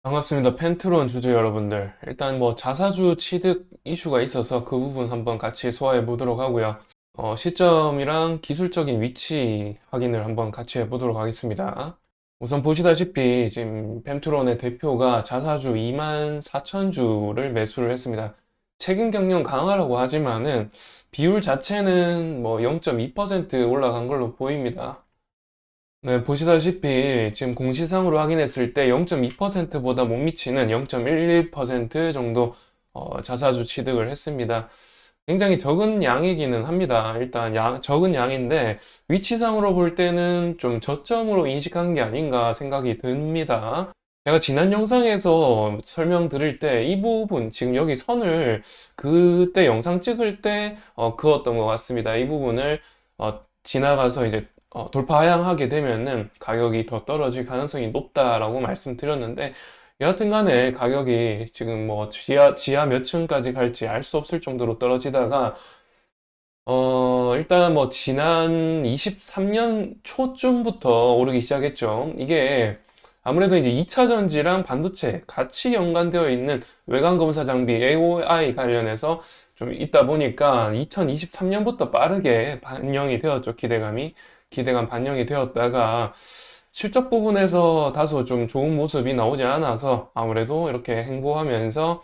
반갑습니다. 펜트론 주주 여러분들. 일단 뭐 자사주 취득 이슈가 있어서 그 부분 한번 같이 소화해 보도록 하고요. 시점이랑 기술적인 위치 확인을 한번 같이 해 보도록 하겠습니다. 우선 보시다시피 지금 펜트론의 대표가 자사주 24,000주를 매수를 했습니다. 책임 경영 강화라고 하지만은 비율 자체는 뭐 0.2% 올라간 걸로 보입니다. 네, 보시다시피 지금 공시상으로 확인했을 때 0.2%보다 못 미치는 0.11% 정도 자사주 취득을 했습니다. 굉장히 적은 양이기는 합니다. 일단 적은 양인데 위치상으로 볼 때는 좀 저점으로 인식한 게 아닌가 생각이 듭니다. 제가 지난 영상에서 설명드릴 때 이 부분, 지금 여기 선을 그때 영상 찍을 때 그었던 것 같습니다. 이 부분을 지나가서 이제 돌파하향하게 되면은 가격이 더 떨어질 가능성이 높다라고 말씀드렸는데, 여하튼 간에 가격이 지금 뭐 지하 몇 층까지 갈지 알 수 없을 정도로 떨어지다가 일단 뭐 지난 23년 초쯤부터 오르기 시작했죠. 이게 아무래도 이제 2차 전지랑 반도체 같이 연관되어 있는 외관 검사 장비 AOI 관련해서 좀 있다 보니까 2023년부터 빠르게 반영이 되었죠. 기대감 반영이 되었다가 실적 부분에서 다소 좀 좋은 모습이 나오지 않아서 아무래도 이렇게 행보하면서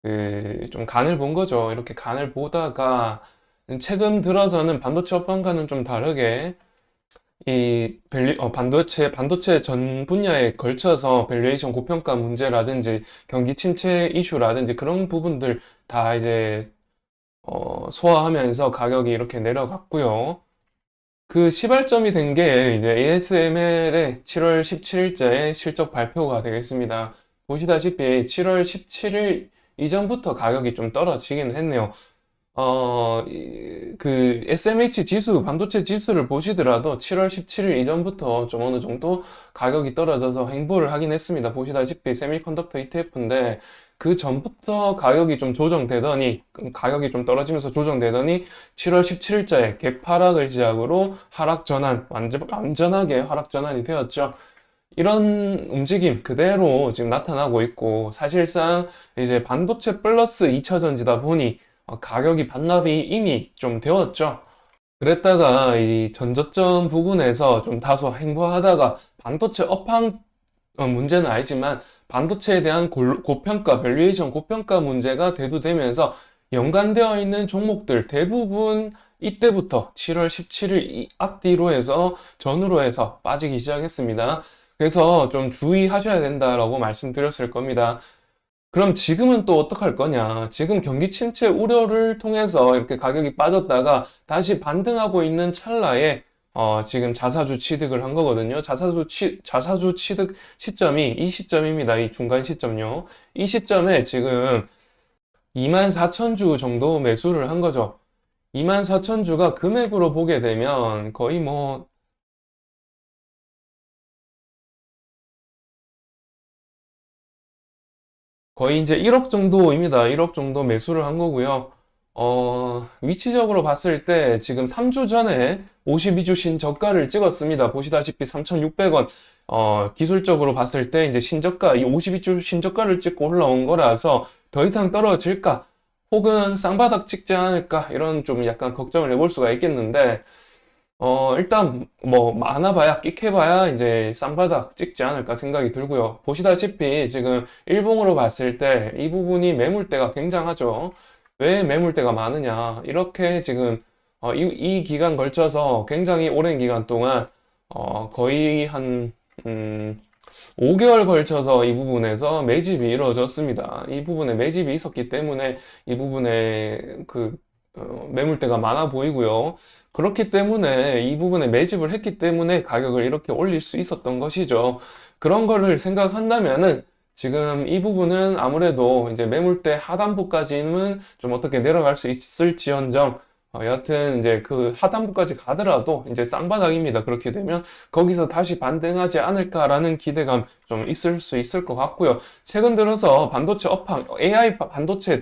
그 좀 간을 본 거죠. 이렇게 간을 보다가 최근 들어서는 반도체 업황과는 좀 다르게 반도체 전 분야에 걸쳐서 밸류에이션 고평가 문제라든지 경기 침체 이슈라든지 그런 부분들 다 이제 소화하면서 가격이 이렇게 내려갔고요. 그 시발점이 된 게 이제 ASML의 7월 17일자의 실적 발표가 되겠습니다. 보시다시피 7월 17일 이전부터 가격이 좀 떨어지긴 했네요. 그 SMH 지수, 반도체 지수를 보시더라도 7월 17일 이전부터 좀 어느 정도 가격이 떨어져서 횡보를 하긴 했습니다. 보시다시피 세미컨덕터 ETF인데 그 전부터 가격이 좀 조정되더니, 가격이 좀 떨어지면서 조정되더니 7월 17일자에 개파락을 시작으로 하락 전환, 완전하게 하락 전환이 되었죠. 이런 움직임 그대로 지금 나타나고 있고, 사실상 이제 반도체 플러스 2차 전지다 보니 가격이 반납이 이미 좀 되었죠. 그랬다가 이 전저점 부분에서 좀 다소 행보하다가 반도체 업황 문제는 아니지만 반도체에 대한 고평가, 밸류에이션 고평가 문제가 대두되면서 연관되어 있는 종목들 대부분 이때부터 7월 17일 앞뒤로 해서 전후로 해서 빠지기 시작했습니다. 그래서 좀 주의하셔야 된다라고 말씀드렸을 겁니다. 그럼 지금은 또 어떡할 거냐? 지금 경기 침체 우려를 통해서 이렇게 가격이 빠졌다가 다시 반등하고 있는 찰나에 지금 자사주 취득을 한 거거든요. 자사주 취득 시점이 이 시점입니다. 이 중간 시점요. 이 시점에 지금 24,000주 정도 매수를 한 거죠. 24,000주가 금액으로 보게 되면 거의 뭐 거의 이제 1억 정도입니다. 1억 정도 매수를 한 거고요. 위치적으로 봤을 때 지금 3주 전에 52주 신저가를 찍었습니다. 보시다시피 3,600원. 기술적으로 봤을 때 이제 신저가, 이 52주 신저가를 찍고 올라온 거라서 더 이상 떨어질까? 혹은 쌍바닥 찍지 않을까? 이런 좀 약간 걱정을 해볼 수가 있겠는데, 일단 뭐 많아봐야 끽해봐야 이제 쌍바닥 찍지 않을까 생각이 들고요. 보시다시피 지금 일봉으로 봤을 때 이 부분이 매물대가 굉장하죠. 왜 매물대가 많으냐? 이렇게 지금 이 기간 걸쳐서 굉장히 오랜 기간 동안 거의 한 5개월 걸쳐서 이 부분에서 매집이 이루어졌습니다. 이 부분에 매집이 있었기 때문에 이 부분에 매물대가 많아 보이고요. 그렇기 때문에 이 부분에 매집을 했기 때문에 가격을 이렇게 올릴 수 있었던 것이죠. 그런 거를 생각한다면은 지금 이 부분은 아무래도 이제 매물대 하단부까지는 좀 어떻게 내려갈 수 있을지언정 여하튼 이제 그 하단부까지 가더라도 이제 쌍바닥입니다. 그렇게 되면 거기서 다시 반등하지 않을까라는 기대감 좀 있을 수 있을 것 같고요. 최근 들어서 반도체 업황, AI 반도체에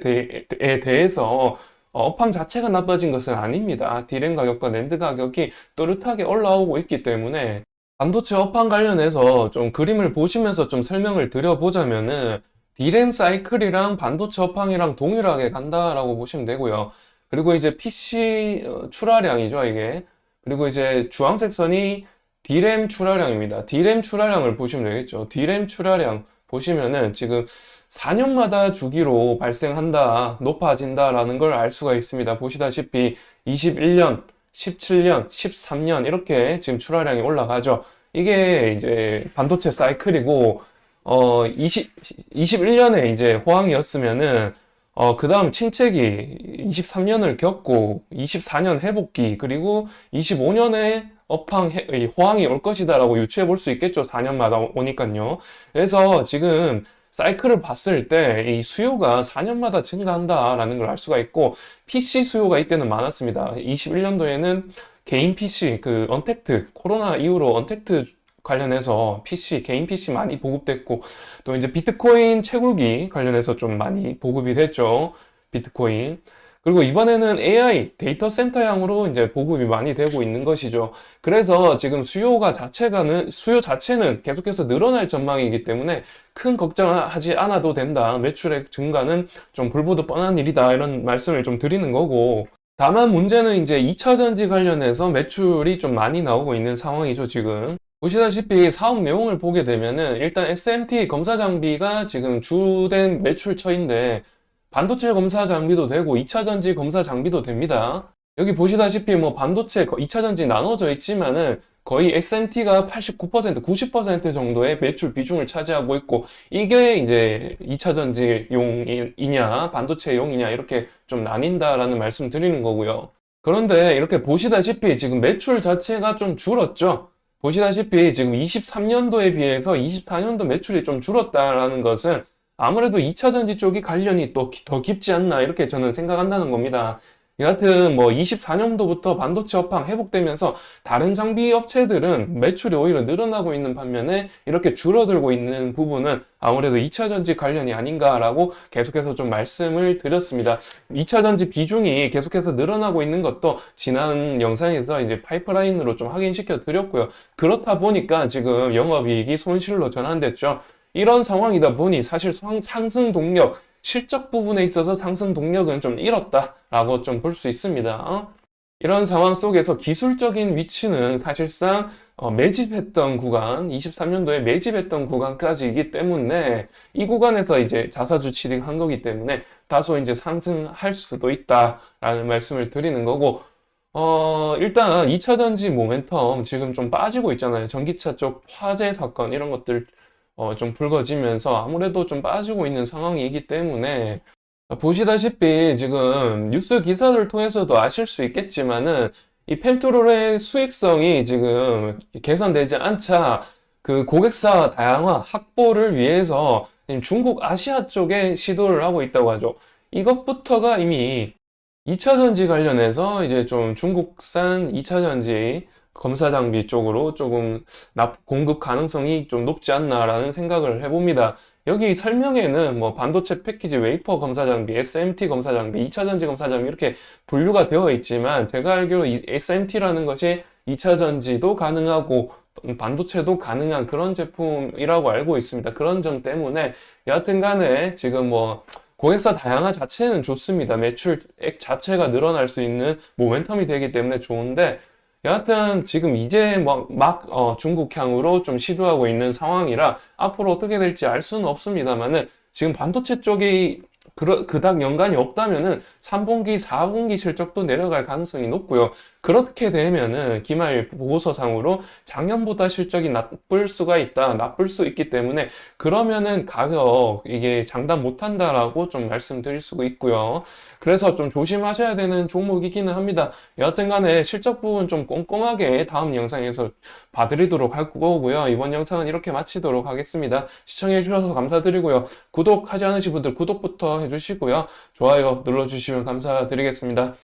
대해서 업황 자체가 나빠진 것은 아닙니다. 디램 가격과 낸드 가격이 또렷하게 올라오고 있기 때문에 반도체 업황 관련해서 좀 그림을 보시면서 좀 설명을 드려보자면은 D램 사이클이랑 반도체 업황이랑 동일하게 간다라고 보시면 되고요. 그리고 이제 PC 출하량이죠, 이게. 그리고 이제 주황색 선이 D램 출하량입니다. D램 출하량을 보시면 되겠죠. D램 출하량 보시면은 지금 4년마다 주기로 발생한다, 높아진다라는 걸 알 수가 있습니다. 보시다시피 21년, 17년, 13년 이렇게 지금 출하량이 올라가죠. 이게 이제 반도체 사이클이고 21년에 이제 호황이었으면은 그 다음 침체기 23년을 겪고 24년 회복기 그리고 25년에 호황이 올 것이다라고 유추해 볼 수 있겠죠. 4년마다 오니까요. 그래서 지금 사이클을 봤을 때 이 수요가 4년마다 증가한다라는 걸 알 수가 있고 PC 수요가 이때는 많았습니다. 21년도에는 개인 PC 그 언택트 코로나 이후로 언택트 관련해서 PC 개인 PC 많이 보급됐고 또 이제 비트코인 채굴기 관련해서 좀 많이 보급이 됐죠. 비트코인. 그리고 이번에는 AI 데이터 센터향으로 이제 보급이 많이 되고 있는 것이죠. 그래서 지금 수요 자체는 계속해서 늘어날 전망이기 때문에 큰 걱정하지 않아도 된다. 매출액 증가는 좀 불보듯 뻔한 일이다. 이런 말씀을 좀 드리는 거고. 다만 문제는 이제 2차 전지 관련해서 매출이 좀 많이 나오고 있는 상황이죠, 지금. 보시다시피 사업 내용을 보게 되면은 일단 SMT 검사 장비가 지금 주된 매출처인데 반도체 검사 장비도 되고 2차 전지 검사 장비도 됩니다. 여기 보시다시피 뭐 반도체 2차 전지 나눠져 있지만은 거의 SMT가 89%, 90% 정도의 매출 비중을 차지하고 있고 이게 이제 2차 전지용이냐 반도체용이냐 이렇게 좀 나뉜다라는 말씀 드리는 거고요. 그런데 이렇게 보시다시피 지금 매출 자체가 좀 줄었죠. 보시다시피 지금 23년도에 비해서 24년도 매출이 좀 줄었다라는 것은 아무래도 2차 전지 쪽이 관련이 또 더 깊지 않나 이렇게 저는 생각한다는 겁니다. 여하튼 뭐 24년도부터 반도체 업황 회복되면서 다른 장비 업체들은 매출이 오히려 늘어나고 있는 반면에 이렇게 줄어들고 있는 부분은 아무래도 2차 전지 관련이 아닌가라고 계속해서 좀 말씀을 드렸습니다. 2차 전지 비중이 계속해서 늘어나고 있는 것도 지난 영상에서 이제 파이프라인으로 좀 확인시켜 드렸고요. 그렇다 보니까 지금 영업이익이 손실로 전환됐죠. 이런 상황이다 보니 사실 상승 동력, 실적 부분에 있어서 상승 동력은 좀 잃었다라고 좀 볼 수 있습니다. 이런 상황 속에서 기술적인 위치는 사실상 매집했던 구간, 23년도에 매집했던 구간까지이기 때문에 이 구간에서 이제 자사주 취득한 거기 때문에 다소 이제 상승할 수도 있다라는 말씀을 드리는 거고 일단 2차 전지 모멘텀 지금 좀 빠지고 있잖아요. 전기차 쪽 화재 사건 이런 것들 좀 불거지면서 아무래도 좀 빠지고 있는 상황이기 때문에 보시다시피 지금 뉴스 기사를 통해서도 아실 수 있겠지만은 이 펜트롤의 수익성이 지금 개선되지 않자 그 고객사 다양화 확보를 위해서 중국 아시아 쪽에 시도를 하고 있다고 하죠. 이것부터가 이미 2차 전지 관련해서 이제 좀 중국산 2차 전지 검사 장비 쪽으로 조금 공급 가능성이 좀 높지 않나라는 생각을 해봅니다. 여기 설명에는 뭐 반도체 패키지 웨이퍼 검사 장비, SMT 검사 장비, 2차 전지 검사 장비 이렇게 분류가 되어 있지만 제가 알기로 이 SMT라는 것이 2차 전지도 가능하고 반도체도 가능한 그런 제품이라고 알고 있습니다. 그런 점 때문에 여하튼 간에 지금 뭐 고객사 다양화 자체는 좋습니다. 매출액 자체가 늘어날 수 있는 모멘텀이 되기 때문에 좋은데 여하튼 지금 이제 중국향으로 좀 시도하고 있는 상황이라 앞으로 어떻게 될지 알 수는 없습니다만은 지금 반도체 쪽이 그닥 연관이 없다면은 3분기, 4분기 실적도 내려갈 가능성이 높고요. 그렇게 되면은 기말 보고서상으로 작년보다 실적이 나쁠 수가 있다, 나쁠 수 있기 때문에 그러면은 가격 이게 장담 못한다라고 좀 말씀드릴 수가 있고요. 그래서 좀 조심하셔야 되는 종목이기는 합니다. 여하튼간에 실적 부분 좀 꼼꼼하게 다음 영상에서 봐드리도록 할 거고요. 이번 영상은 이렇게 마치도록 하겠습니다. 시청해 주셔서 감사드리고요. 구독하지 않으신 분들 구독부터 해주시고요. 좋아요 눌러주시면 감사드리겠습니다.